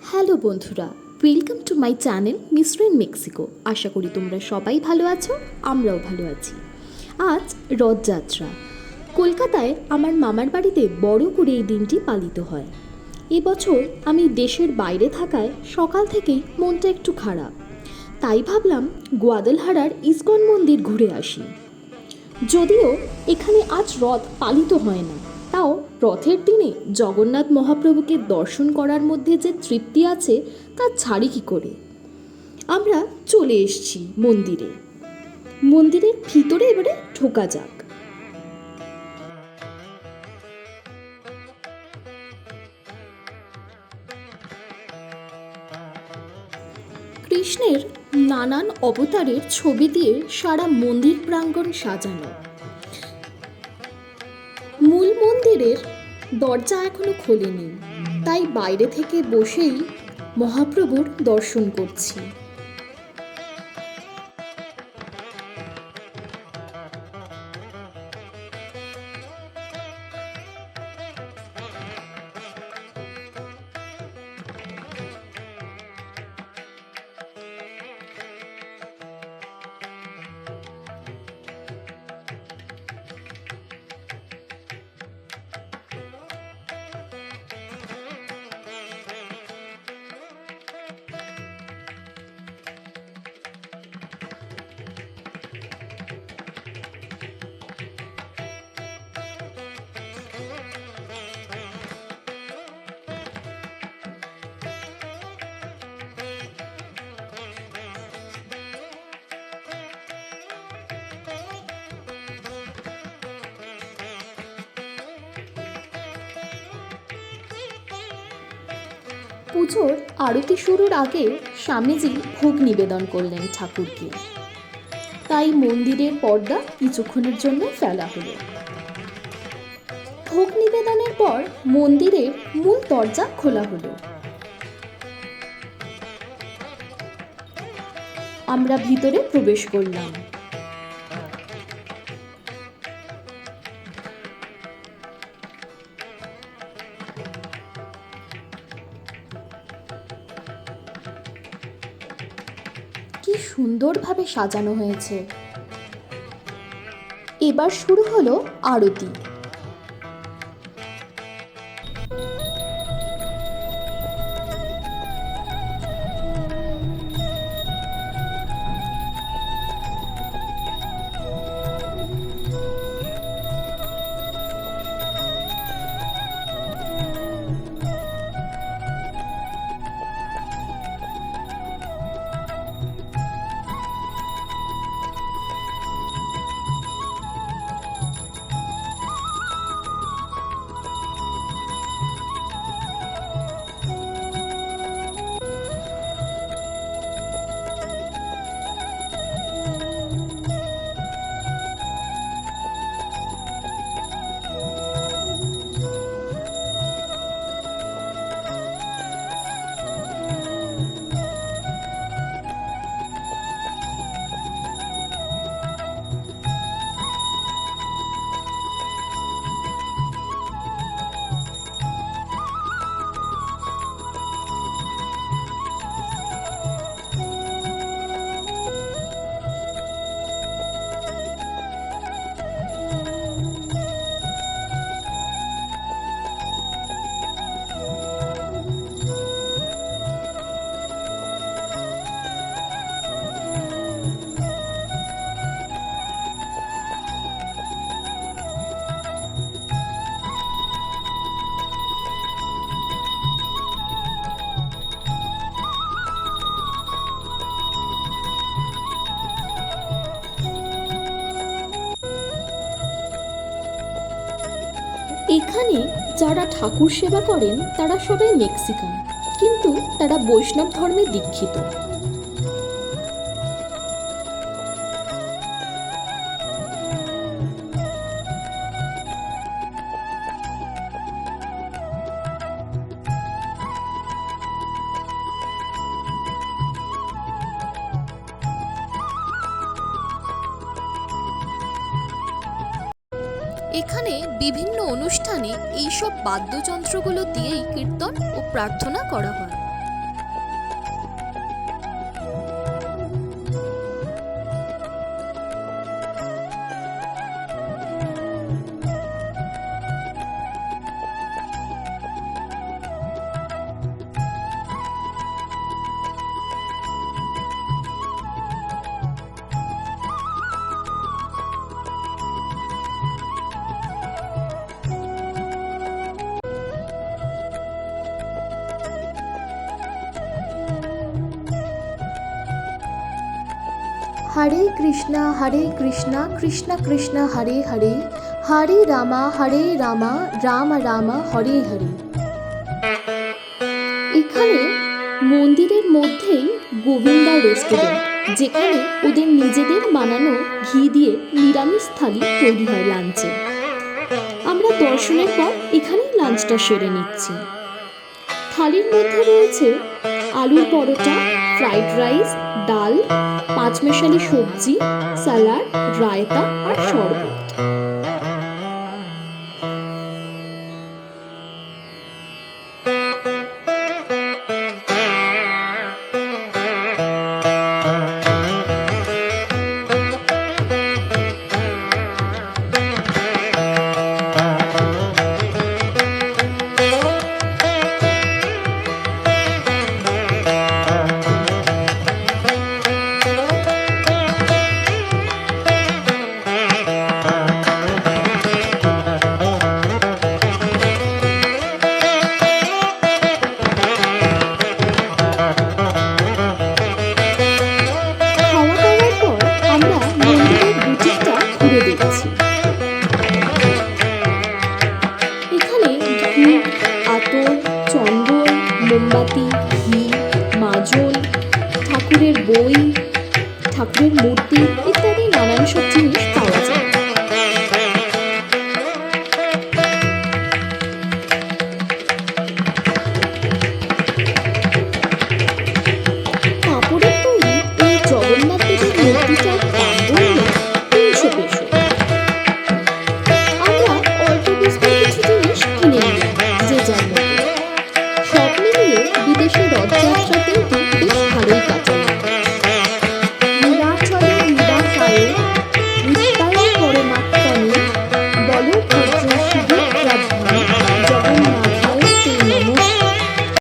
Hello বন্ধুরা, welcome to my channel mystery in Mexico. আশা করি তোমরা সবাই ভালো আছো, আমরাও ভালো আছি। আজ রথযাত্রা। কলকাতায় আমার মামার বাড়িতে বড় করে এই দিনটি পালিত হয়। এবছর আমি দেশের বাইরে থাকায় সকাল থেকেই মনটা একটু খারাপ, তাই ভাবলাম গোয়ালহারার ইসকন মন্দির ঘুরে আসি। যদিও এখানে আজ রথ পালিত হয় না, তাও রথের দিনে জগন্নাথ মহাপ্রভুকে দর্শন করার মধ্যে যে তৃপ্তি আছে তা ছাড়ি কী করে। আমরা চলে এসেছি মন্দিরের ভিতরে এবারে ঢোকা যাক। কৃষ্ণের নানান অবতারের ছবি দিয়ে সারা মন্দির প্রাঙ্গণ সাজানো। মূল মন্দিরের দরজা এখনো খোলেনি, তাই বাইরে থেকে বসেই মহাপ্রভুর দর্শন করছি। পুজোর আরতি শুরুর আগে স্বামীজি ভোগ নিবেদন করলেন ঠাকুরকে, তাই মন্দিরের পর্দা কিছুক্ষণের জন্য ফেলা হলো। ভোগ নিবেদনের পর মন্দিরের মূল দরজা খোলা হলো। আমরা ভিতরে প্রবেশ করলাম। কি সুন্দরভাবে সাজানো হয়েছে। এবার শুরু হলো আরতি। এখানে যারা ঠাকুর সেবা করেন তারা সবাই মেক্সিকান, কিন্তু তারা বৈষ্ণব ধর্মে দীক্ষিত। এখানে বিভিন্ন অনুষ্ঠানে এইসব বাদ্যযন্ত্রগুলো দিয়েই কীর্তন ও প্রার্থনা করা হয়। হরে কৃষ্ণ কৃষ্ণ কৃষ্ণ হরে হরে, হরে রাম রাম রাম হরে হরে। এখানে মন্দিরের মধ্যেই গোবিন্দা রেস্টুরেন্ট, যেখানে ওদের নিজেদের বানানো ঘি দিয়ে নিরামিষ থালি তৈরি হয় লাঞ্চে। আমরা দর্শনের পর এখানেই লাঞ্চটা সেরে নিচ্ছি। থালির মধ্যে রয়েছে আলুর পরোটা, ফ্রাইড রাইস, ডাল, পাঁচমেশালি সবজি, স্যালাড, রায়তা আর শরবত। এখানে ঘি, আতর, চন্দন, মোমবাতি, ঘি, মাজল, ঠাকুরের বই, ঠাকুরের মূর্তি ইত্যাদি নানান সব জিনিস পাওয়া যায়।